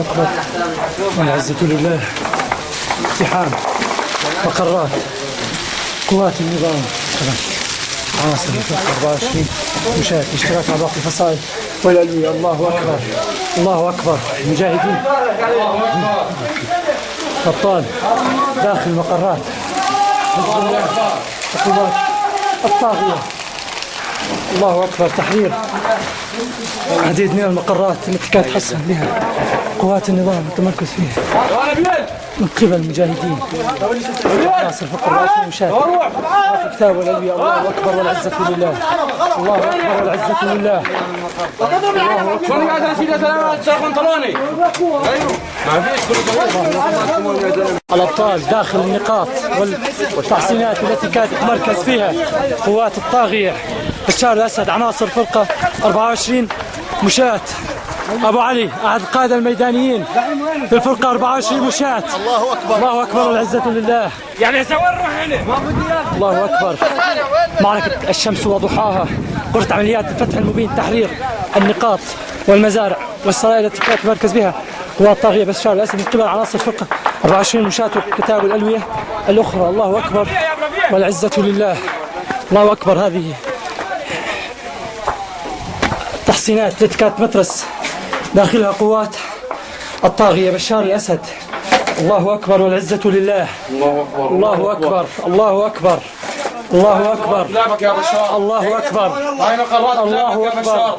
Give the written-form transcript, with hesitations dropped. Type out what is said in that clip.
أكبر والعزة لله. اقتحام مقرات قوات النظام عناصر 24 مشاة اشتراك مع باقي الفصائل والألوية. الله أكبر الله أكبر. مجاهدين أبطال داخل المقرات حزب الله القوات الطاغية. الله أكبر. تحرير عديد من المقرات التي كانت تحصن بها قوات النظام التمركز فيها من قبل المجاهدين ناصر فقر راشد ومشاة في كتاب والألوية. الله أكبر والعزة لله. الله أكبر والعزة لله. الأبطال داخل النقاط والتحصينات التي كانت تتمركز فيها قوات الطاغية. بشار الأسد عناصر فرقة 24 مشاة أبو علي أحد القادة الميدانيين في الفرقة 24 مشاة. الله أكبر الله أكبر والعزة لله. يعني سوي نروح هنا. الله أكبر. معركة الشمس وضحاها. قرة عمليات الفتح المبين تحرير النقاط والمزارع والسرايا التي كانت تتمركز بها قوات طاغية بشار الأسد من قبل عناصر فرقة 24 مشاة والكتاب والألوية الأخرى. الله أكبر والعزة لله. الله أكبر. هذه التحصينات التي كانت مترس داخلها قوات الطاغية بشار الأسد. الله أكبر والعزة لله. الله أكبر الله أكبر الله أكبر لعبك يا بشار. الله أكبر هاي مقرات الله يا أكبر. بشار.